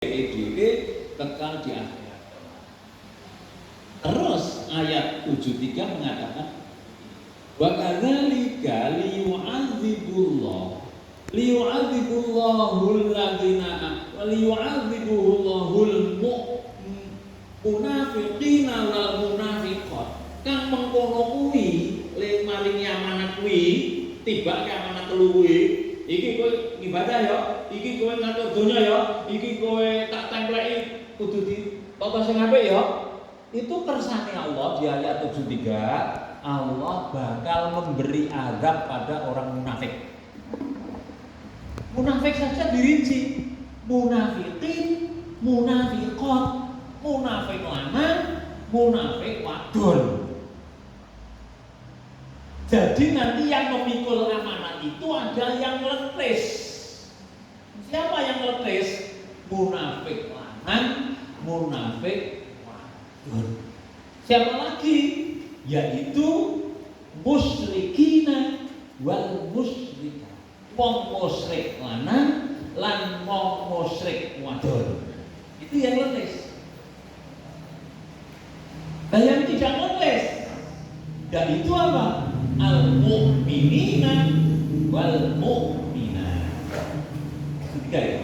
dhewe kekal di akhirat. Terus ayat 73 mengatakan wa kadzalika liyu'adzibullahul ladzina wa liyu'adzibullahul munafiqina wal munafiqat. Kang mengkono kuwi le maringi amanat kuwi tibake amanat telu kuwi. Iki kowe ibadah ya, iki kowe ngatur donya ya, iki kowe tak templeki kudu ditata sing apik ya. Itu kersane Allah di ayat 73, Allah bakal memberi azab pada orang munafik. Munafik saja dirinci, munafiqin, munafiqat, munafik lanang, munafik wadon. Jadi nanti yang memikul amanat itu ada yang letis. Siapa yang letis? Munafik lanang, munafik wadon. Siapa lagi? Yaitu musyrikina wal musyrika. Wong musyrik lanang lan wong musyrik wadon. Itu yang letis. Dan yang tidak letis, dan itu apa? Al-mu'minina wal mu'minat. Ketiga ya.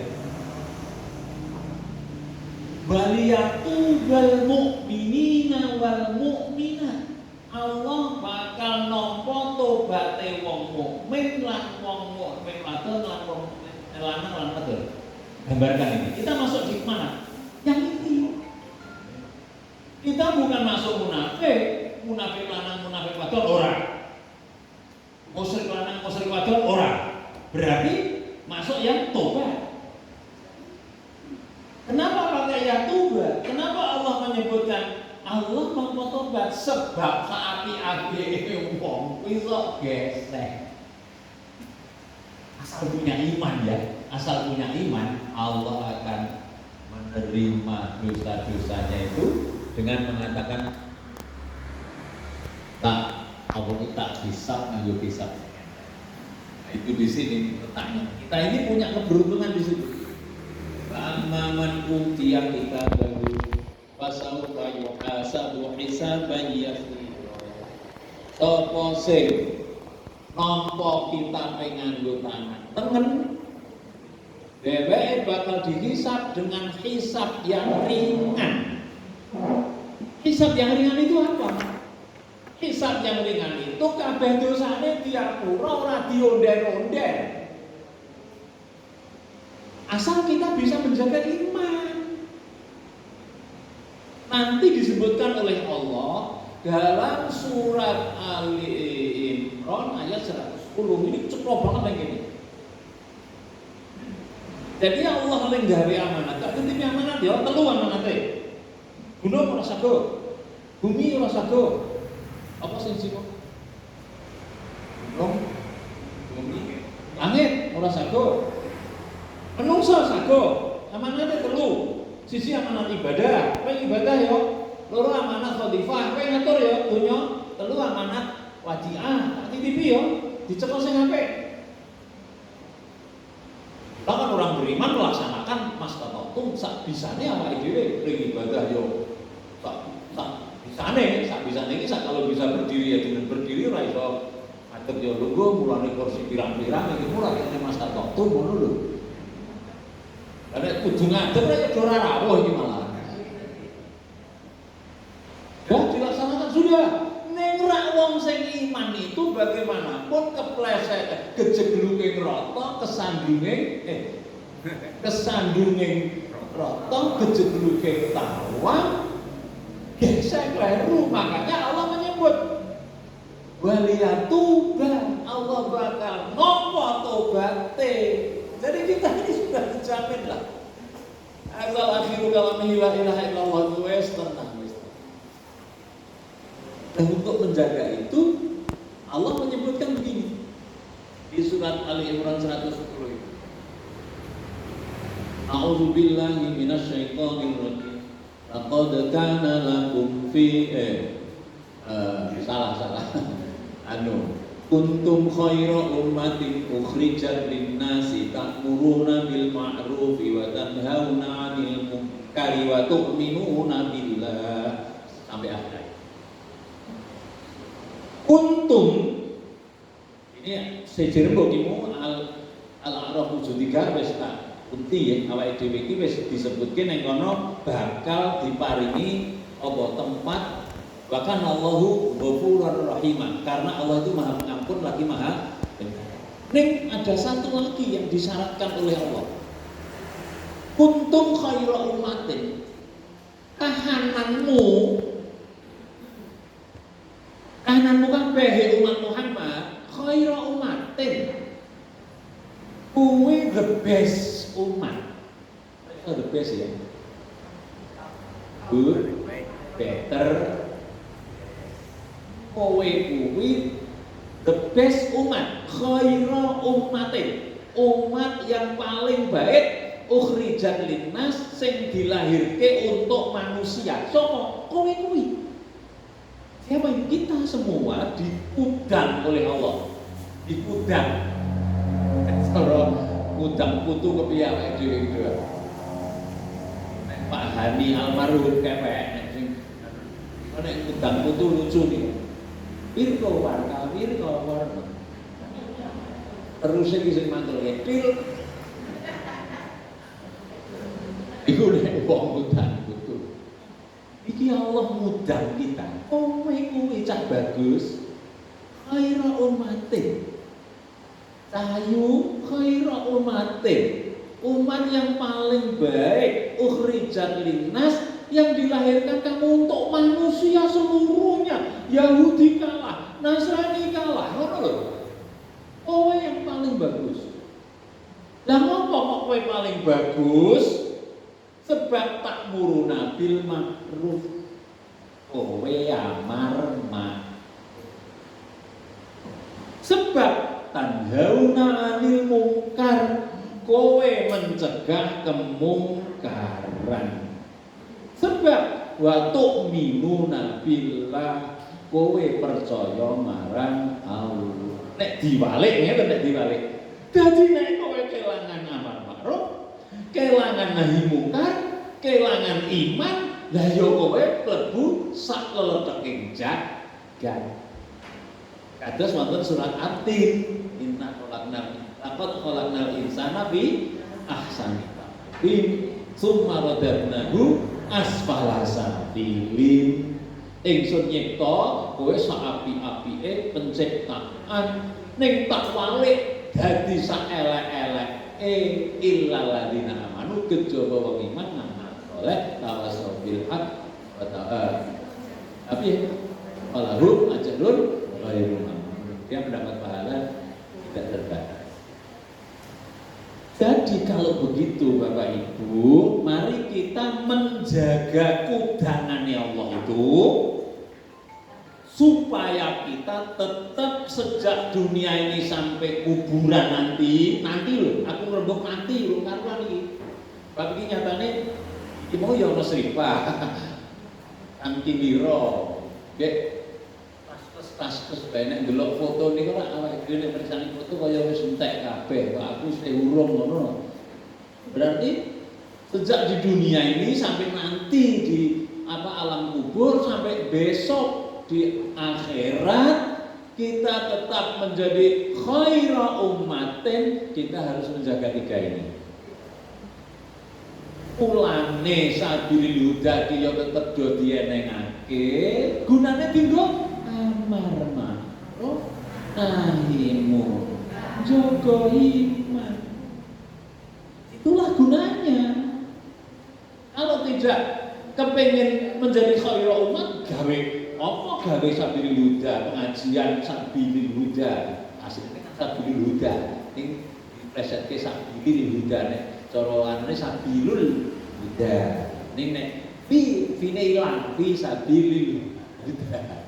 Baliyatu wal mu'minina wal mu'minat. Allah bakal nampa tobaté wong mukmin lan wong mukmin wadon lan wong lanang lan wadon. Gambarkan ini. Kita masuk di mana? Yang ini. Kita bukan masuk munafik, munafik lanang, munafik wadon orang. Musyrik lanang, musyrik wadon orang. Berarti masuk yang tobat. Kenapa pakai yang tobat? Kenapa Allah menyebutkan Allah mau tobat? Sebab saapi-api wong iso gesek. Asal punya iman ya, asal punya iman, Allah akan menerima dosa-dosanya itu dengan mengatakan tak, Allah tak bisa nganggo hisab. Nah, itu di sini letaknya. Kita ini punya keberuntungan di situ. Amaman utiya kitabahu fasawfa yuhasabu hisaban yasira. Sapa sing nampa kitabe nganggo tangan tengen, dheweke bakal dihisab dengan hisab yang ringan. Hisab yang ringan itu apa? Hisab yang ringan itu kabeh dosane diapura ora dionden-onden. Asal kita bisa menjaga iman. Nanti disebutkan oleh Allah dalam surat Ali Imran ayat 110. Ini ceplok banget yang ini. Jadi Allah lenggawe amanat. Tak titipi amanat ya, telu amanate. Gunung ora sago. Bumi ora sago. Apa sing sing? Gunung, bumi, langit ora sago. Menungso sago, amanate telu. Sisi amanat ibadah, kowe ibadah yo. Loro amanat wadifah, kowe ngatur yo donya. Telu amanat wajiah, titipi yo. Dicekel sing apik. Bahkan orang beriman melaksanakan mastata'tum sak bisane awake dhewe ring ibadah yo. Sak bisane iki sak kalau bisa berdiri ya dengan berdiri ora iso ngadeg yo lungguh mulane kursi pirang-pirang iki ora kene mastata'tum ngono lho. Karena kudu ngadeg ya ora rawuh iki malah. Ya dilaksanakan sudah. Ning rak wong sing iman itu bagaimanapun kepleset, kejegluke rata, kesandunge rata, kejegluke tawang, gesek kleru. Makanya Allah menyebut waliyatuba, Allah bakal nampa tobaté. Jadi kita ini sudah dijamin lah. Asal akhiru kalamihi la ilaha illallah wes tenang wes. Dan untuk menjaga itu Allah menyebutkan begini di surat Ali Imran 110 itu. A'udzubillahi minasyaitonir rajim. Laqad kana lakum fi salah. Kuntum khaira ummatin ukhrijat lin-nasi ta'muruna bil ma'rufi wa tanhauna 'anil munkari wa tu'minuna billah. Sampai akhir. Kuntum ini sejere mbokimu al-A'raf 73 wis tak kunti ya awake dhewe iki wis disebutke ning kono bakal diparingi apa tempat. Bahkan Allahu Ghafurur Rahim, karena Allah itu Maha Pengampun lagi Maha Penyayang. Ning ada satu lagi yang disyaratkan oleh Allah. Kuntum khaira ummatin. Kahananmu kabeh umat Muhammad khaira ummatin. Kuwi the best umat. The best ya. Good, better. Kowe kuwi the best umat, khaira ummatin, umat yang paling baik, ukhrijat linnas, sing dilahirke untuk manusia. Sopo? Kowe kuwi. Siapa? Kita semua dikudang oleh Allah. Dikudang. Cara kudang putu kepiye awake dhewe iki lho. Pak Hani almarhum kepek sing nek kudang putu lucu nih. Wirko warga. Terus iki sing mantul pil. Iku nek wong mudang putu. Iki Allah mudang kita. Kowe kuwi cah bagus. Khaira ummatin. Cahayu khaira ummatin. Umat yang paling baik, ukhrijat linnas, yang dilahirkan kamu untuk manusia seluruhnya. Yahudi kalah, Nasrani kalah, ngono lho. Kowe yang paling bagus. Lah ngopo kok kowe paling bagus? Sebab ta'muruna bil ma'ruf. Kowe amar ma'ruf. Sebab tanhauna 'anil munkar. Kowe mencegah kemungkaran. Sebab wa tu'minuna billah, kowe percaya marang Allah. Nek diwalik ngene, nek diwalik. Dadi nek kowe kelangan amar ma'ruf, kelangan nahi mungkar, kelangan iman, lah ya kowe mlebu sak leleteking jagat. Kados wonten surat At-Tin, inna khalaqnal insana fi ahsani taqwim summa radadnahu asfala safilin. Ingsun nyipta kowe sak api-apike penciptaan ning tak walik dadi sak elek-eleke illal ladzina amanu kejaba wong iman nang saleh tawassaw bil haq wa tapi walahum ajrun ghairu mamnun. Dia mendapat pahala tidak terbatas. Jadi kalau begitu Bapak Ibu, mari kita menjaga kudangannya Allah itu supaya kita tetap sejak dunia ini sampai kuburan nanti loh, aku ngerembuk nanti loh, karena ini Bapak ini nyatanya ini mau ya Nasrifah Angki Biro pas banyak delok foto niku lak awake dhewe nek persani foto kaya wis entek kabeh, kok aku wis urung ngono. Berarti sejak di dunia ini sampai nanti di alam kubur sampai besok di akhirat kita tetap menjadi khaira ummatin, kita harus menjaga tiga ini. Ulane sabilil huda ki yo tetep do dienengake, gunane dinggo amar ma'ruf nahi munkar jaga iman. Itulah gunanya. Kalau tidak kepengen menjadi khairul umat, gawe apa? Gawe sabilil huda, pengajian sabilil huda. Asline sabilil huda. Ning diplesetke sabilil huda nek cara anane sabilul huda. Ning nek fine ilang sabilil huda.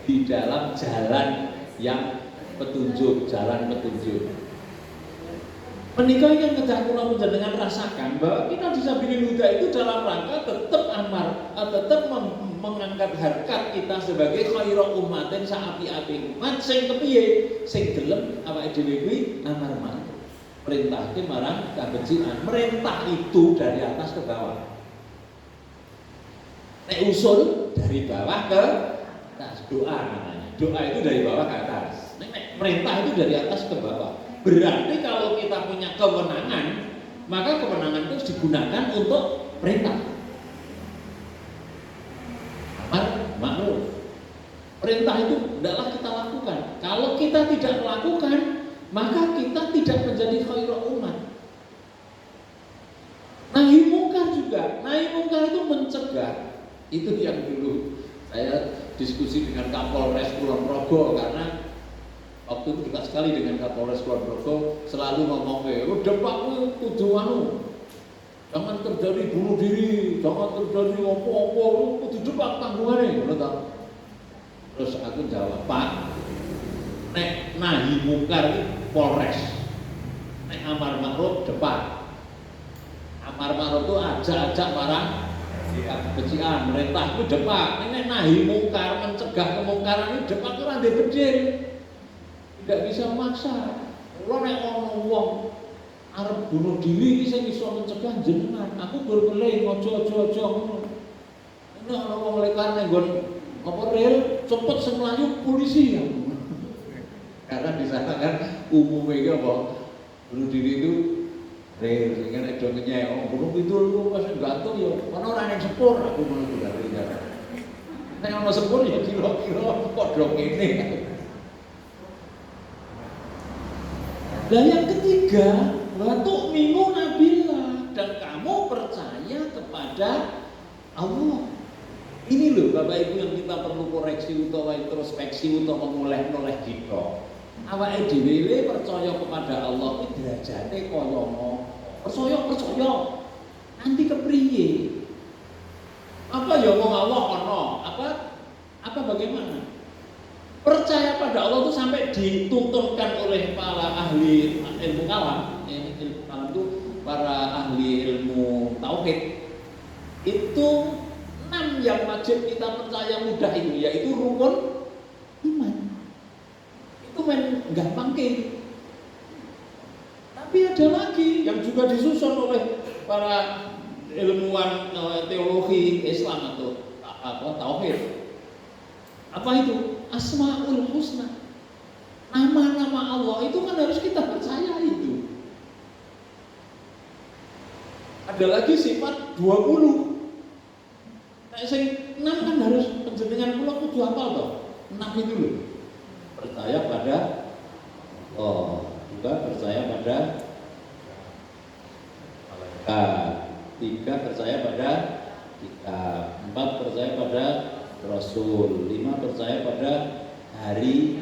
Di dalam jalan yang petunjuk, jalan petunjuk. Menikah yang ngejak kula panjenengan rasakan bahwa kita disabilitas huda itu dalam rangka tetap tetap mengangkat harkat kita sebagai khairu ummatin saapi-api umat sing kepiye sing gelem awake dhewe kuwi amar ma'ruf perintahke marang kabecikan. Merintah itu dari atas ke bawah. Nek usul dari bawah ke atas, doa namanya. Doa itu dari bawah ke atas. Nek merintah itu dari atas ke bawah. Berarti kalau kita punya kewenangan, maka kewenangan itu digunakan untuk perintah. Amar ma'ruf. Perintah itu hendaklah kita lakukan. Kalau kita tidak melakukan, maka kita tidak menjadi khairul umat. Nahi mungkar juga. Nahi mungkar itu mencegah. Itu yang dulu saya diskusi dengan Kapolres Kulon Progo karena waktu itu dekat sekali dengan Kapolres Kulon Progo selalu ngomong udah Pak kudu jangan terjadi bunuh diri, jangan terjadi apa-apa, kudu depak tanggungannya, ngono ta. Terus aku jawab, Pak, nek nahi mungkar iki Polres. Nek amar ma'ruf depak. Amar ma'ruf itu ajak-ajak marang kebencian, merintah itu depak. Nek nahi mungkar mencegah kemungkaran itu depak ora ndek bedil. Tidak bisa memaksa. Kalau nek ono wong arep bunuh diri iki sing iso mencegah jenengan. Aku berkelih aja ngono. Nek ono wong lekar ning nggon apa rel cepet sing mlayu polisi ya. Karena di sana kan umumnya iki apa bunuh diri itu rel sing nek do ngenyek bunuh itu lu pas gantung ya ono ora ning sepur aku ngono juga rel. Nek ono sepur ya kira-kira padha ngene. Dan yang ketiga, watu minu nabillah dan kamu percaya kepada Allah. Ini loh Bapak Ibu yang kita perlu koreksi utawa introspeksi utawa memulai kita. Awake dhewe percaya kepada Allah iki derajate kaya ngono. Percaya. Nanti kepriye? Apa ya wong Allah ana? Apa bagaimana? Percaya pada Allah itu sampai dituturkan oleh para ahli ilmu kalam. Ilmu kalam itu para ahli ilmu tauhid. Itu 6 yang wajib kita percaya mudah itu, yaitu rukun iman. Itu gampang ke. Tapi ada lagi yang juga disusun oleh para ilmuwan teologi Islam atau tauhid. Apa itu? Asmaul Husna. Nama-nama Allah itu kan harus kita percaya itu. Ada lagi sifat 20. Nah, sing 6 kan harus penjenengan kula kudu hafal toh. 6 itu loh. Percaya pada Allah, juga percaya pada malaikat. 3 percaya pada kitab. 4 percaya pada Rasul, 5 percaya pada hari,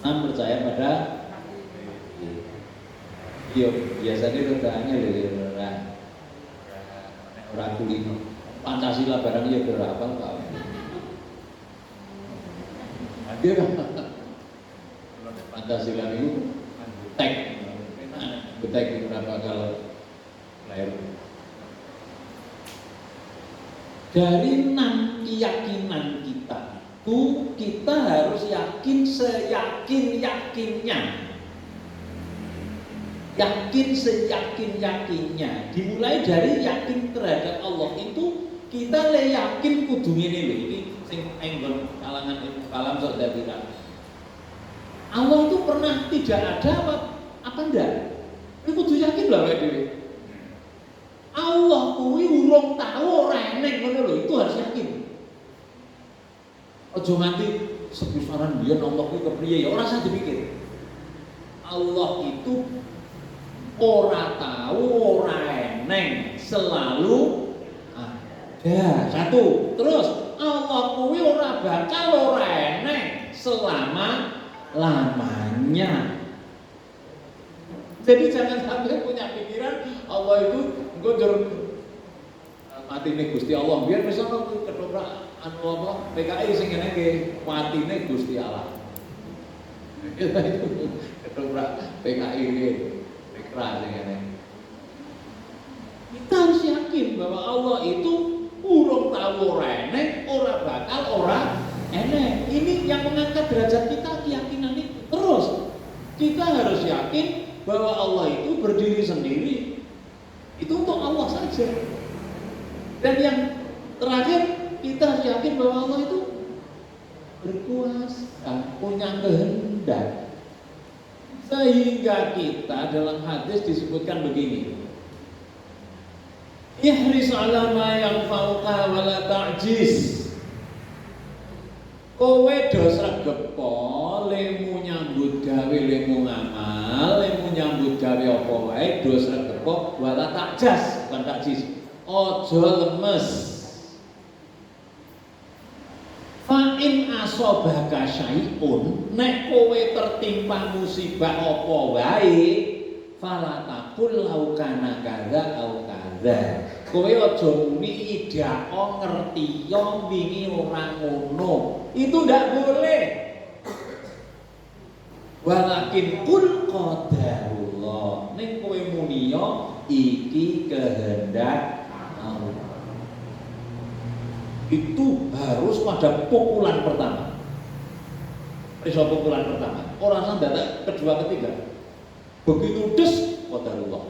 6 percaya pada biasanya doanya orang kulino Pancasila barang ya berapa Pak? Hadir Pancasila itu tek berapa kalau lahir. Dari 6 keyakinan kita itu kita harus yakin seyakin-yakinnya. Yakin seyakin-yakinnya. Dimulai dari yakin terhadap Allah itu kita yakin kudu ngene lho iki sing enggon kalangan ilmu kalam sok dadikan. Allah itu pernah tidak ada apa enggak? Ini kudu yakin lho awake dhewe. Allah kuwi urung tahu ora enek ngono lho, itu harus yakin. Aja nganti sebusaran biyen Allah kuwi kepriye ya ora usah dipikir. Allah itu ora tahu, ora enek, selalu ada. Satu. Terus Allah kuwi ora bakal ora enek selama-lamanya. Jadi jangan sampai punya pikiran Allah itu engko njur matine Gusti Allah biar wis ana ketoprak anu apa PKI sing ngene nggih matine Gusti Allah. Itu ketoprak PKI nggih. Kita harus yakin bahwa Allah itu urung tahu rene, ora bakal ora enek. Ini yang mengangkat derajat kita, keyakinan itu. Terus kita harus yakin bahwa Allah itu berdiri sendiri. Itu untuk Allah saja. Dan yang terakhir, kita harus yakin bahwa Allah itu berkuasa, punya kehendak. Sehingga kita dalam hadis disebutkan begini, ihris ala ma yanfa'uka wa la ta'jiz. Kowe do sregepo lemu nyambut gawe, lemu ngamal, lemu nyambut gawe apa wae do sregepo wa la ta'jaz, bukan ta'jiz. Ojo lemes. Fa in asobaka syai'un, nek kowe tertimpa musibah apa wae, fala taqul lau kana kadza au kadza. Kowe aja muni idako ngerti yo wingi ora ngono. Itu ndak boleh. Walakin kul qadarullah. Ning kowe muni yo iki kehendak Allah. Itu harus pada pukulan pertama. Iso pukulan pertama. Ora sampai kedua ketiga. Begitu des qadarullah.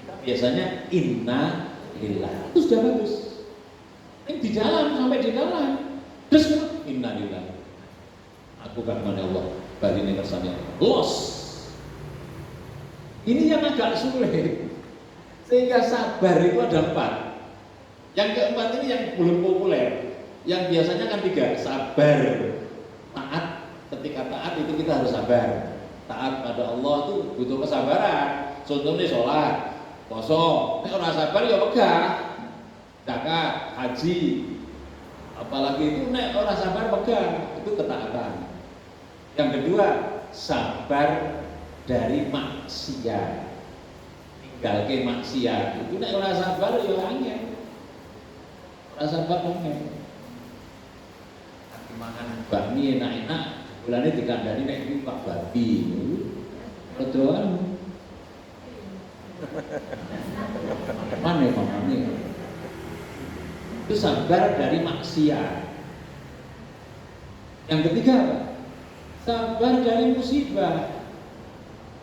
Kita biasanya inna lillah. Itu sudah bagus. Ini di jalan sampai di jalan. Des inna lillah. Aku gak mana Allah. Bali ini kersane. Los. Ini yang agak sulit. Sehingga sabar itu ada 4. Yang keempat ini yang belum populer. Yang biasanya kan 3, sabar, taat. Ketika taat itu kita harus sabar. Taat pada Allah itu butuh kesabaran. Contohnya sholat, poso. Nek ora sabar ya megah. Zakat, haji. Apalagi itu nek ora sabar megah, itu ketaatan. Yang kedua, sabar dari maksiat. Tinggalke maksiat. Itu nek ora sabar ya angel. Sabar ngomong mangan bakmi enak-enak bulane dikandani nek iki Pak babi rodoan mana mamane itu sabar dari maksiat. Yang ketiga sabar dari musibah.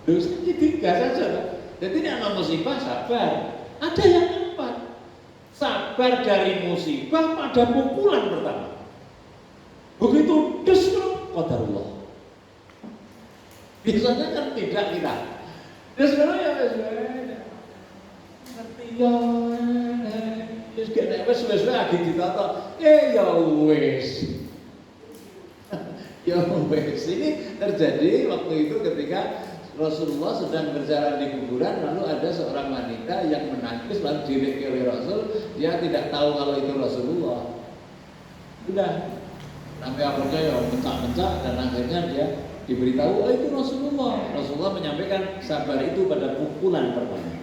Terus ini 3 saja. Jadi ini ada musibah sabar. Ada yang sabar dari musibah pada pukulan pertama. Begitu des qadarullah. Biasanya kan tidak kita. Des ya wis ngerti ya. Wis gak wis lagi ditata. Ya wis. Ya wis. Ini terjadi waktu itu ketika Rasulullah sedang berjalan di kuburan, lalu ada seorang wanita yang menangis lalu direki oleh Rasul. Dia tidak tahu kalau itu Rasulullah. Sudah sampai akhirnya ya mencak-mencak dan akhirnya dia diberitahu itu Rasulullah. Rasulullah menyampaikan sabar itu pada pukulan pertama.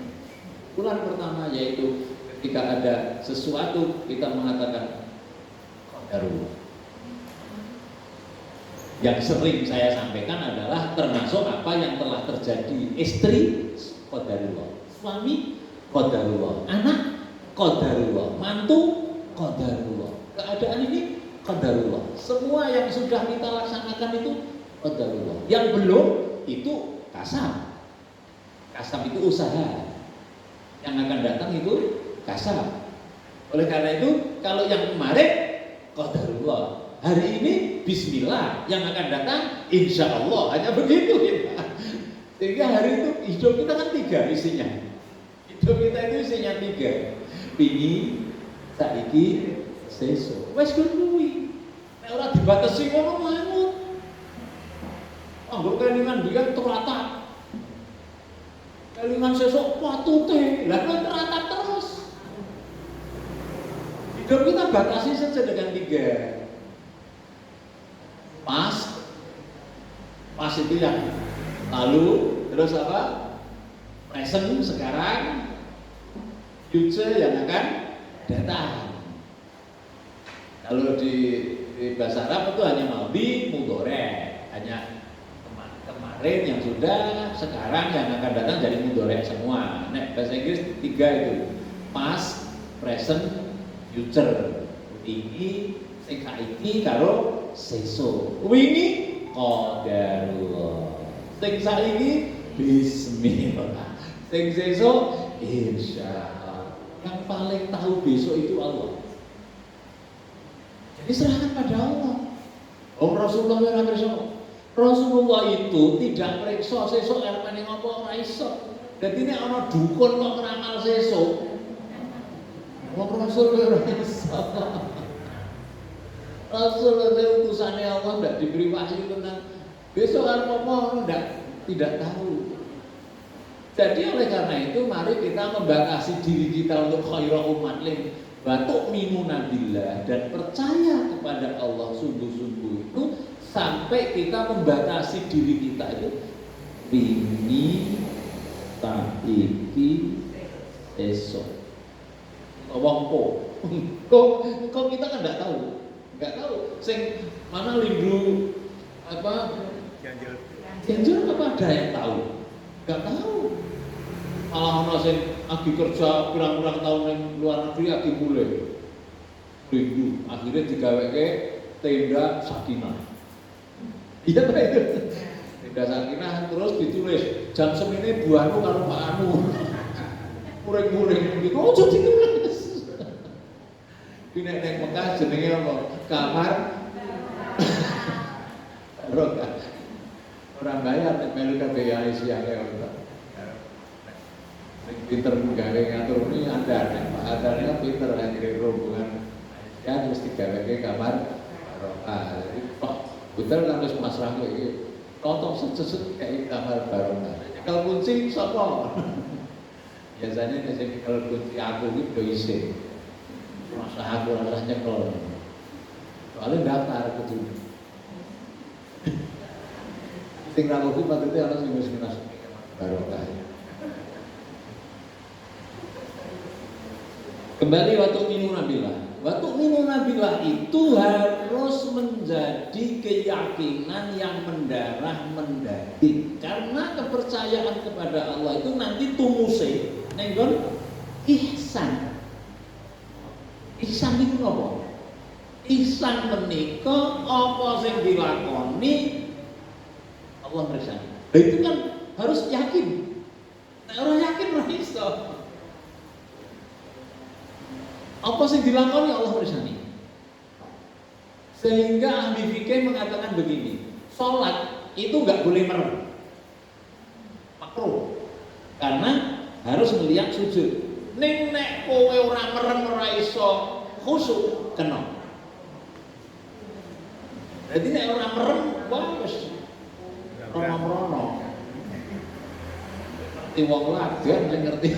Pukulan pertama yaitu ketika ada sesuatu kita mengatakan qadarullah. Yang sering saya sampaikan adalah termasuk apa yang telah terjadi. Istri qadarullah, suami qadarullah, anak qadarullah, mantu qadarullah. Keadaan ini qadarullah. Semua yang sudah kita laksanakan itu qadarullah. Yang belum itu kasam. Kasam itu usaha. Yang akan datang itu kasam. Oleh karena itu kalau yang kemarin qadarullah, hari ini bismillah, yang akan datang insya Allah, hanya begitu kita. Sehingga hari itu hidup kita kan 3 isinya. Hidup kita itu isinya 3. Pini, saiki, sesuk. Wes kuwi. Nek ora dibatasi ngono manut. Anggo kelingan biyen teratat. Kelingan sesuk patute. Lah kok teratat terus. Hidup kita batasi saja dengan 3. Pas itu yang lalu, terus apa? Present sekarang, future yang akan datang. Kalau di bahasa Arab itu hanya madhi, mudhari, hanya kemarin kemarin yang sudah, sekarang yang akan datang jadi mudhari semua. Nek bahasa Inggris 3 itu. Past, present, future. Iki sing saiki karo sesuk. Wingi qadarullah. Sing saiki bismillah. Sing sesuk insyaallah. Yang paling tahu besok itu Allah. Jadi serahkan pada Allah. Rasulullah ora perso. Rasulullah itu tidak periksa sesuk arepane ngopo ora iso. Dadi nek ana dukun kok ngeramal sesuk. Wong Rasul ora iso. Rasulullah utusane Allah tidak diberi wahyu tentang besok arep apa tidak tahu. Jadi oleh karena itu mari kita membatasi diri kita untuk khairul umat lin wa tu'minuna billah dan percaya kepada Allah sungguh-sungguh itu sampai kita membatasi diri kita itu ini taiki esok wongko kok kita kan nggak tahu sing mana lindu apa ganjil apa ada yang tahu nggak tahu malah ana sing lagi kerja pirang-pirang tahun yang luar negeri lagi mulai lindu akhirnya digaweke tenda sakinah. Iya ta itu. Tenda sakinah terus ditulis jam semene buahmu karo Pak Anu. Muring-muring iki ojo ditulis. Ki nek ning Mekah jenenge apa? Kamar Roka. Ora bayar nek melu kabeh ya siang ya ora. Nek pinter gawe ngatur ini ada nek Pak Adanya pinter akhire rombongan ya mesti gaweke kamar Roka. Betul kan terus Mas Rahmi iki tonton sesuk kayak kamar barokah. Kalau kunci sapa? Biasanya nek kalau kunci aku iki do isin. Masa aku rasa nyekel. Soalnya daftar kudu. Sing ra kudu patute ana sing wis minas barokah. Kembali waktu minum nabilah. Waktu minum nabilah itu harus menjadi keyakinan yang mendarah mendaging. Karena kepercayaan kepada Allah itu nanti tumuse nenggon ihsan. Ihsan itu apa? Ihsan menika apa sing dilakoni Allah meresani. Nah, itu kan harus yakin. Nek ora yakin ora iso. Apa sing dilakoni Allah meresani. Sehingga ahli fikih mengatakan begini, sholat itu nggak boleh merem, makruh, karena harus melihat sujud. Ning nek kowe ora merem ora iso khusyuk kena. Jadi nek ora merem wah wis rono-rono. Ngerti wong lagan sing ngerti.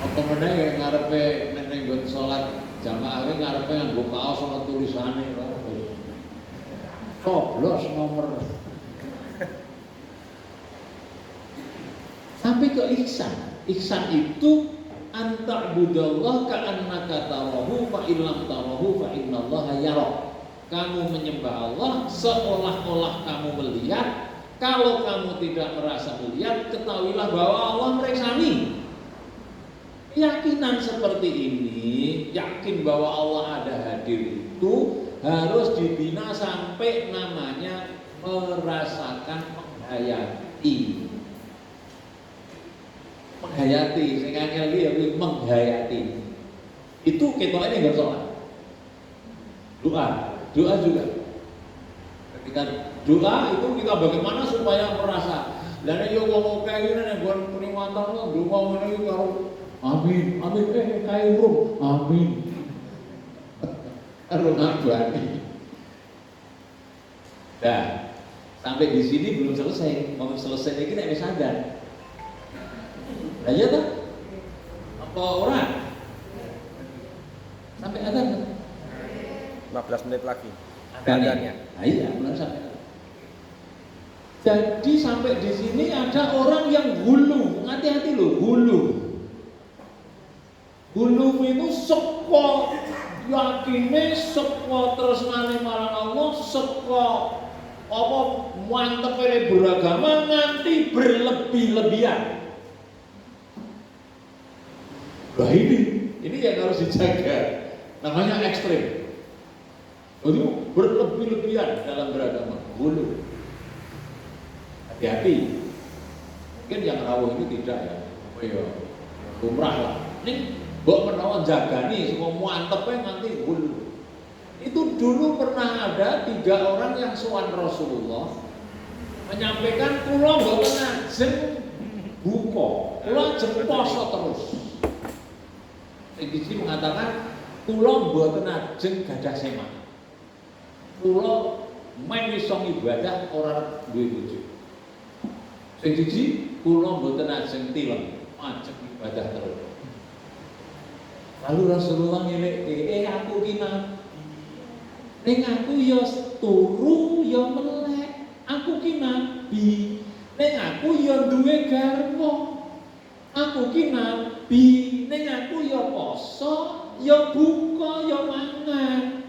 Apa meneh ngarepe nek ning nggon salat jamaah ngarepe nganggo kaos ana tulisane coblos nomor sampai ke ihsan. Ihsan itu anta'budallah ka'annaka tarahu fa illam tarahu fa innallaha yarak. Kamu menyembah Allah seolah-olah kamu melihat. Kalau kamu tidak merasa melihat, ketahuilah bahwa Allah meresani. Keyakinan seperti ini, yakin bahwa Allah ada hadir itu harus dibina sampai namanya merasakan menghayati. Menghayati, sing angel iki ya menghayati. Itu ketokane enggak sholat. Doa juga. Ketika doa itu kita bagaimana supaya merasa. Lah nek yo wong akeh iki nek nggon priwantan kok donga ngene iki karo amin, kae urung, amin. Karo ngabani. Nah, sampai di sini belum selesai. Mau selesai iki nek wis sadar. Lah iya toh? Apa orang? Sampai adzan kan? 15 menit lagi. Adanya. Nah, iya, benar sampai. Jadi sampai di sini ada orang yang hulu, hati-hati loh, hulu. Hulu itu seko yakine saka tresnane marang Allah, saka apa mantepane beragama nganti berlebih-lebihan. Nah ini yang harus dijaga. Namanya ekstrim. Itu berlebih-lebihan dalam beragama. Hulu. Hati-hati. Mungkin yang rawuh ini tidak ya. Oh iya, umrah lah. Ini mbok menawa jagani semua mantepnya nganti hulu. Itu dulu pernah ada 3 orang yang sowan Rasulullah menyampaikan kula mboten ajeng buka, kula ajeng poso terus. Sing siji mengatakan kula mboten ajeng gadah semak. Kula main iso ibadah ora duwe bojo. Sing siji kula mboten ajeng tilem, ajeng ibadah terus. Lalu Rasulullah ngelek, aku ki nabi. Ning aku ya turu ya melek. Aku ki nabi. Ning aku ya duwe garwa. Aku ki nabi. Ning aku ya poso, ya buka, ya mangan.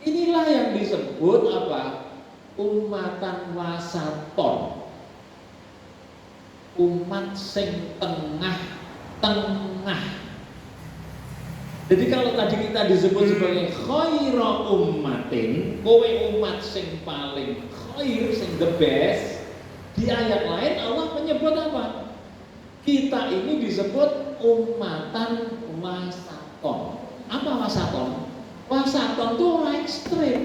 Inilah yang disebut apa? Umatan wasaton. Umat sing tengah-tengah. Jadi kalau tadi kita disebut sebagai khairu ummatin, kowe umat sing paling khair, sing the best, di ayat lain Allah menyebut apa? Kita ini disebut umatan wasaton. Apa wasaton? Wasaton itu orang ekstrim.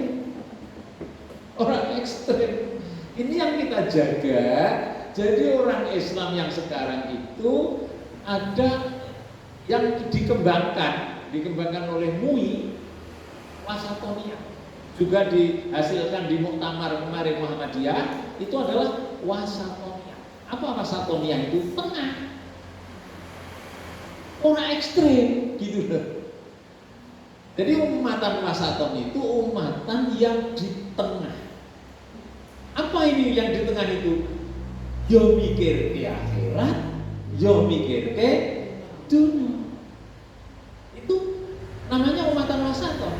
Orang ekstrim. Ini yang kita jaga. Jadi orang Islam yang sekarang itu ada yang dikembangkan oleh MUI, wasatonia. Juga dihasilkan di Muktamar kemarin Muhammadiyah, itu adalah wasatonia. Apa wasatonia itu? Tengah. Orang ekstrim gitu loh. Jadi umatan wasaton itu umatan yang di tengah. Apa ini yang di tengah itu? Yo mikir ke akhirat, yo mikir ke dunia. Namanya umatan wasaton.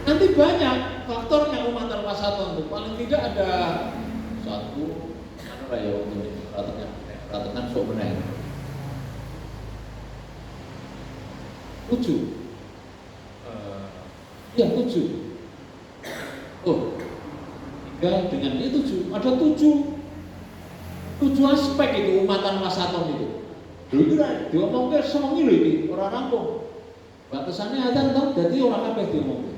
Nanti banyak faktornya umatan wasaton itu. Paling tidak ada satu, mana ya ini ratakan sok benar. 7. Ya 7. Oh, 3 dengan ini 7. Ada 7 aspek itu umatan wasaton itu. Dulu itu diomongke semengi lho iki, ora rampung. Batasannya ada toh, jadi orang kabeh diomongke.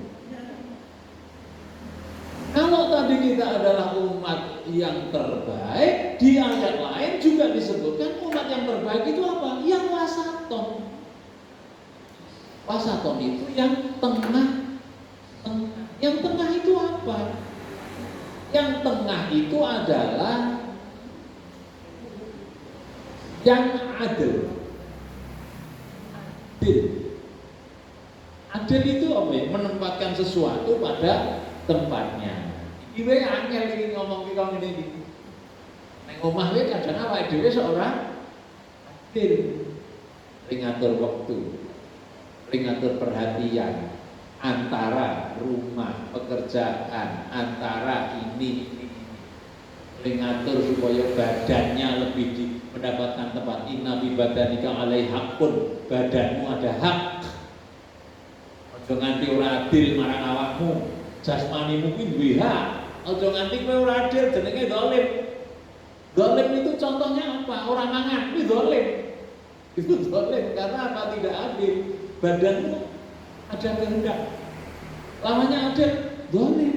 Kalau tadi kita adalah umat yang terbaik, di ayat lain juga disebutkan umat yang terbaik itu apa? Yang wasaton. Wasaton itu yang tengah. Yang tengah itu apa? Yang tengah itu adalah yang adil. Adil itu apa ya? Menempatkan sesuatu pada tempatnya. Iwe angel iki ngomong ki kok ngene iki. Ning omah wae kadang awake dhewe seorang adil. Ngatur waktu, ngatur perhatian antara rumah, pekerjaan, antara ini. Ngatur supaya badannya lebih mendapatkan tempat. Inna bi badanika alaihi haqqun. Badanmu ada hak. Aja nganti ora adil marang awakmu, jasmanimu kuwi duwe hak. Aja nganti kowe ora adil jenenge zalim. Zalim itu contohnya apa? Orang mangan kuwi zalim. Itu zalim karena apa? Tidak adil. Badanmu ada kehendak. Lamanya adil, zalim.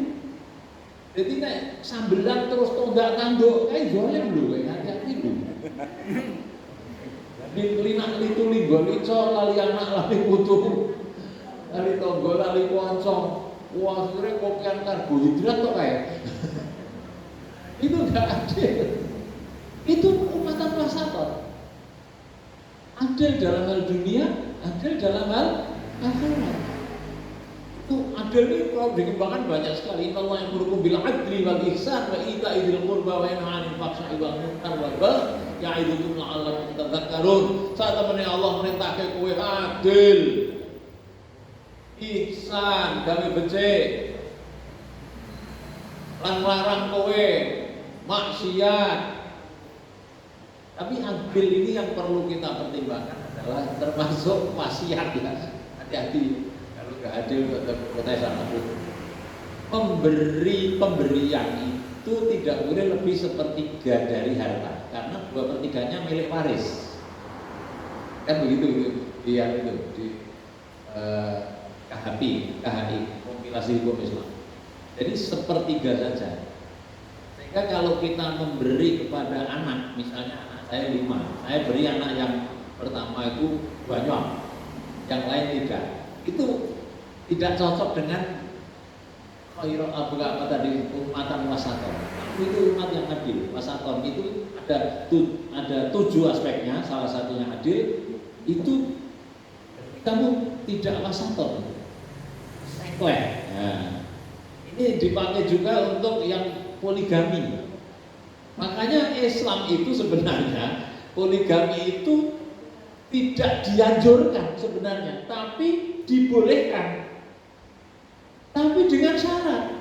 Jadi nek sambelan terus tonggak tanduk, kae zalim lho, hati-hati lho. Di linak litu linggo lico lali anak lali putu. Lali tonggo, lali koncong. Wah, sebenarnya kopian karbohidrat kok kayak. Itu enggak adil. Itu umatan wasaton. Adil dalam hal dunia, adil dalam hal akhirat. Itu adil ini kalau dikembangkan banyak sekali. Allah yang berhukum bil adli wal ihsan wa ita'i dzil qurba wa yanha 'anil fahsya'i wal munkar wal baghi ya'idukum la'allakum tadhakkarun. Saat temen Allah merintahke kowe adil. ihsan gawe becik, lan larang kowe maksiat. Tapi adil ini yang perlu kita pertimbangkan adalah termasuk maksiat ya. Hati-hati kalau nggak adil kita sama itu. Pemberian itu tidak boleh lebih sepertiga dari harta, karena 2/3-nya milik waris. Kan begitu dia itu di KHI kompilasi hukum Islam. Jadi sepertiga saja. Sehingga kalau kita memberi kepada anak, misalnya anak saya 5, saya beri anak yang pertama itu banyak, yang lain tidak. Itu tidak cocok dengan apa tadi umatan wasaton. Itu umat yang adil. Wasaton itu ada 7 aspeknya. Salah satunya adil. Itu kamu tidak wasaton, sengkleh. Nah, ini dipakai juga untuk yang poligami. Makanya Islam itu sebenarnya poligami itu tidak dianjurkan sebenarnya, tapi dibolehkan. Tapi dengan syarat,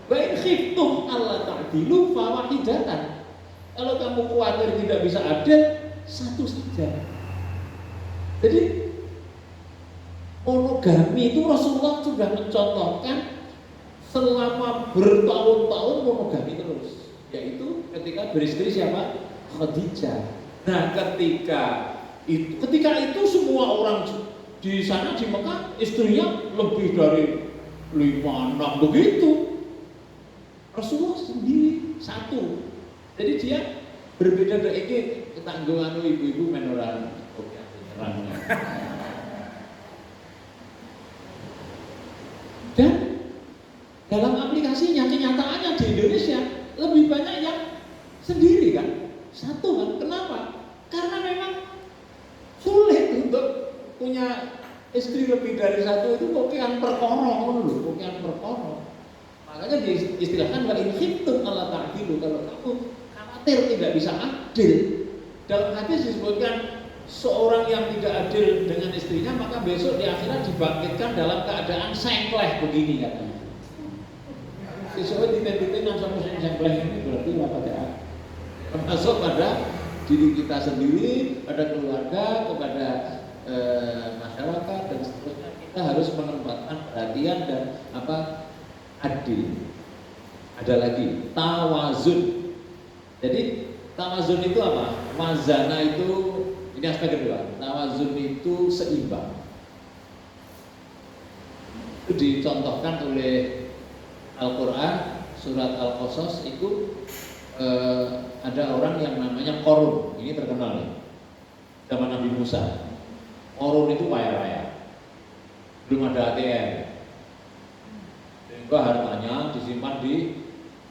wa in khiftum alla ta'dilu fawahidatan. Kalau kamu khawatir tidak bisa adil, satu saja. Jadi monogami itu Rasulullah sudah mencontohkan selama bertahun-tahun monogami terus, yaitu ketika beristri siapa? Khadijah. Nah, ketika itu semua orang di sana di Mekah istrinya lebih dari 5, 6 begitu. Rasulullah sendiri satu. Jadi dia berbeda dari ini. Ketanggungan ibu-ibu menoran dan dalam aplikasinya, kenyataannya di Indonesia lebih banyak yang sendiri kan, satu kan. Kenapa? Karena memang sulit untuk punya istri lebih dari satu. Itu pokean perkara dulu, pokean perkara. Makanya diistilahkan wa in khiftum alla ta'dilu, kalau kamu khawatir tidak bisa adil. Dalam hadis disebutkan seorang yang tidak adil dengan istrinya, maka besok di akhirat dibangkitkan dalam keadaan sengkleh begini katanya. Sesuai titik-titik sama sengkleh ini berarti apa ya? Termasuk pada diri kita sendiri, pada keluarga, kepada masyarakat dan seterusnya. Kita harus menempatkan perhatian dan adil. Ada lagi tawazun. Jadi tawazun itu apa? Wazana itu, ini aspek kedua. Tawazun itu seimbang. Itu dicontohkan oleh Al-Quran surat Al-Qasas. Itu ada orang yang namanya Qarun. Ini terkenal ya, zaman Nabi Musa. Qarun itu kaya-raya, belum ada ATM, sehingga hartanya disimpan di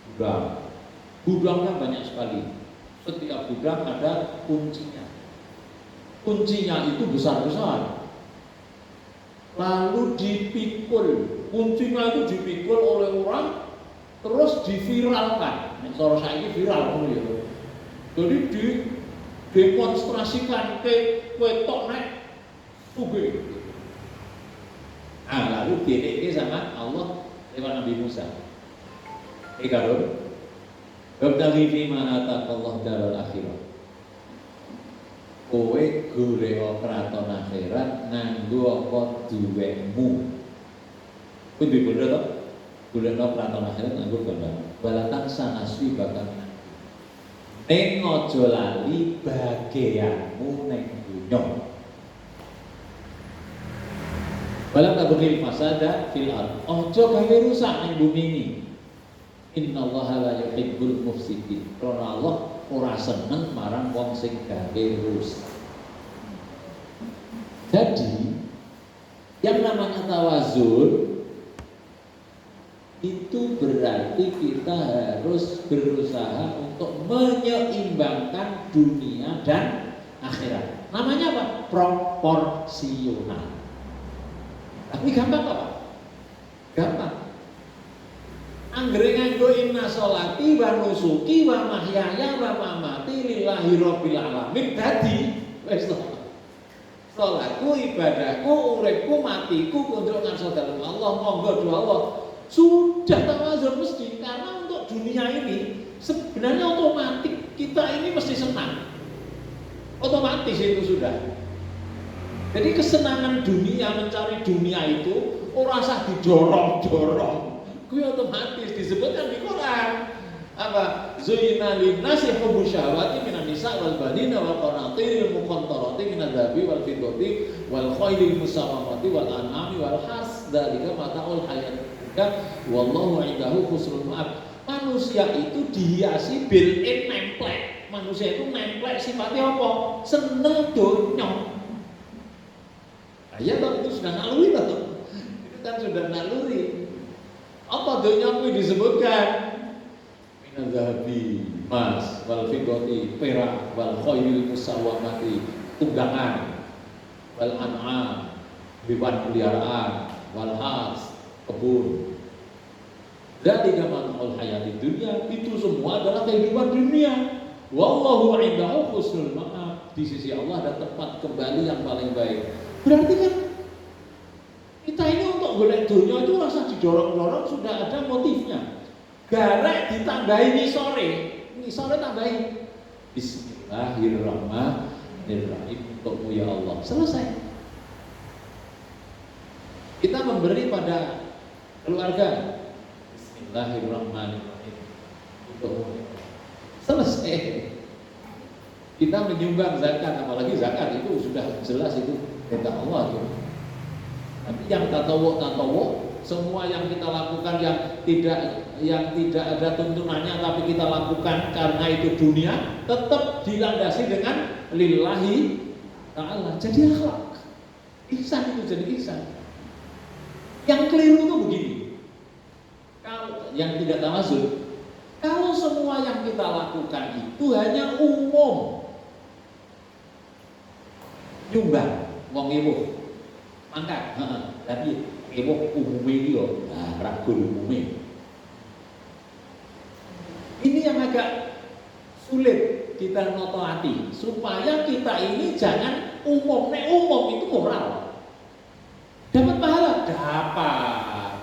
gudang. Gudangnya banyak sekali. Setiap gudang ada kuncinya. Kuncinya itu besar-besar. Lalu dipikul. Kuncinya itu dipikul oleh orang, terus diviralkan. Soal saya ini viral ya. Jadi didemonstrasikan ke wetok naik sugih. Nah, lalu ini sama Allah lewat Nabi Musa. Ikarun Wabtaghi fima ataqallah darul akhirah. Kowe golek kraton akhirat nganggo apa duwekmu. Kuwi bener to? Golek kraton akhirat nganggo gambar. Balatan sanaswi bakal ning aja lali bagianmu ning dunya. Balam tabghil fasada fil ard. Aja gawe rusak ning bumi ini. Innallaha la yuhibbul mufsidin. Karena Allah ora seneng marang wong sing gawe rusak. Jadi yang namanya tawazun itu berarti kita harus berusaha untuk menyeimbangkan dunia dan akhirat. Namanya apa? Proporsional. Tapi gampang apa? Gampang. Anggere nganggo inna sholati wa nusuki wa mahyaya wa mamati lillahi rabbil alamin dadi wis to. Salatku, ibadahku, uripku, matiku untuk ngarsa dalem Allah, monggo doa Allah. Sudah tawazun mesti, karena untuk dunia ini sebenarnya otomatis kita ini mesti senang. Otomatis itu sudah. Jadi kesenangan dunia, mencari dunia itu ora usah didorong-dorong. Kuwi otomatis disebutkan di Quran. Apa? Zuyyina lin-nasi hubbu syahawati minan nisa wal banina wal qanatiril muqantarati minadz dzahabi wal fiddati wal khaylil musawwamati wal an'ami wal has dzalika mata'ul hayatid dunya wallahu 'indahu husnul ma'ab. Manusia itu dihiasi built-in nemplek. Manusia itu nemplek sifatnya apa? Seneng donya. Ya toh, itu sudah naluri toh. Itu kan sudah naluri. Apa donya kuwi disebutkan? Minadz dzahabi, emas, wal fiddati, perak, wal khaylil musawwamati, tunggangan, wal an'am, hewan peliharaan, wal has, kebun. Dari gamanul hayatid dunya, itu semua adalah kehidupan dunia. Wallahu 'indahu husnul ma'ab. Di sisi Allah ada tempat kembali yang paling baik. Berarti kan kita ini untuk golek dunia itu rasa didorong-dorong sudah ada motifnya. Garek ditambahi ngisore tambahi Bismillahirrahmanirrahim untukmu ya Allah. Selesai. Kita memberi pada keluarga Bismillahirrahmanirrahim untukmu. Selesai. Kita menyumbang zakat, apalagi zakat itu sudah jelas itu perintah Allah itu. Tapi yang tatawu semua yang kita lakukan yang tidak ada tuntunannya tapi kita lakukan karena itu dunia, tetap dilandasi dengan lillahi ta'ala. Jadi akhlak. Ihsan itu jadi ihsan. Yang keliru itu begini. Kalau yang tidak tawazun, kalau semua yang kita lakukan itu hanya umum, nyumbang, wong ewo, mangkat, tapi ewo umum ini loh, ragul umumnya. Ini yang agak sulit kita notoati supaya kita ini jangan umum. Nek umum itu moral, dapat pahala, dapat.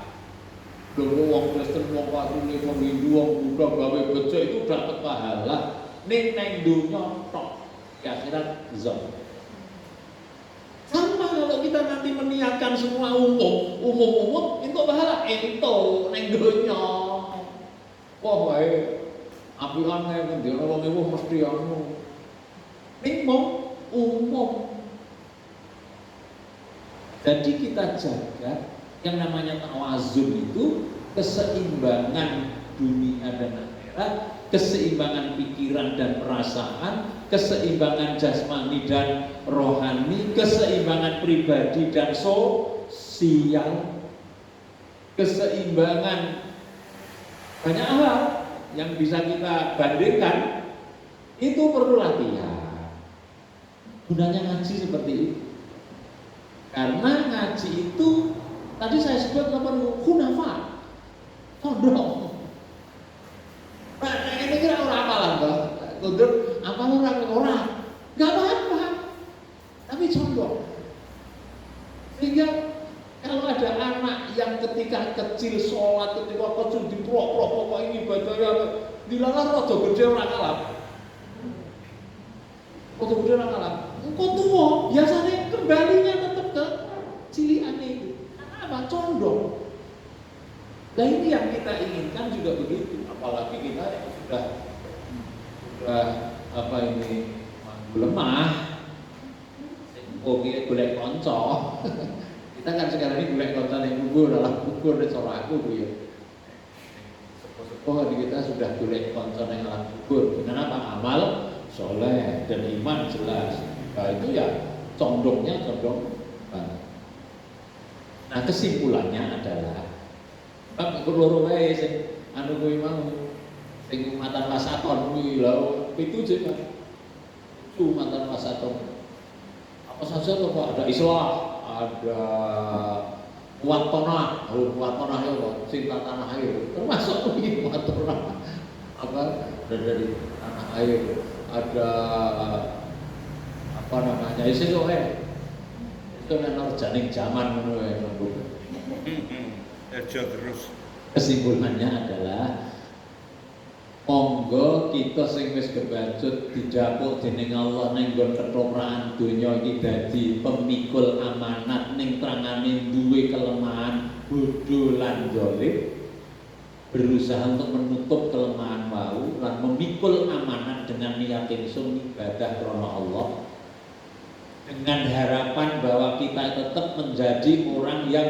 Dulu wong Kristen, wong Katolik, wong Hindu, wong Buddha gawe becek itu dapat pahala. Neng dunya tok, di akhirat zon. Sama kalau kita nanti meniatkan semua umum itu pahala itu neng dunya. Wah wae apian nek ndene wong ewu mesti anu. Ning umum. Jadi kita jaga yang namanya tawazun itu keseimbangan dunia dan akhirat, keseimbangan pikiran dan perasaan, keseimbangan jasmani dan rohani, keseimbangan pribadi dan sosial, keseimbangan banyak hal yang bisa kita bandingkan. Itu perlu latihan. Gunanya ngaji seperti itu. Karena ngaji itu tadi saya sebut apa kunafa, tondong. Nah, ini kira orang apalan toh, tundur apalan orang, nggak apa-apa, tapi condong. Sehingga kalau ada anak yang ketika kecil sholat, ketika kecil diprok-prok, pokok ini ibadahnya dilarang rodo gede orang alam. Rodo gede orang alam. Engkau tua, biasanya kembalinya tetap ke ciliannya itu. Apa? Condong. Nah ini yang kita inginkan juga begitu. Apalagi kita sudah apa ini lemah. Oke, golek konco. Kita kan sekarang ini golek konco yang gugur adalah gugur dan cara aku bu ya. Oh, kita sudah golek konco yang alat gugur. Dengan apa? Amal soleh dan iman jelas. Nah itu ya condongnya condong. Nah kesimpulannya adalah keloro wae sing anu kuwi mau sing matan wasaton kuwi lho pitu jek Pak. Itu matan wasaton. Apa saja tuh Pak? Ada islah, ada kuat tanah ya Pak, cinta tanah air. Termasuk kuwi kuat tanah. Apa dari tanah air. Ada apa namanya? Iso wae. Karena orjaning zaman ngono wae nunggu. Kerja terus. Kesimpulannya adalah monggo kita sing wis kebacut dijapuk dening Allah ning nggon ketoprakan donya iki dadi pemikul amanat ning trangane duwe kelemahan bodho lan zalim, berusaha untuk menutup kelemahan wau lan memikul amanat dengan niat ingsun ibadah krana Allah, dengan harapan bahwa kita tetap menjadi orang yang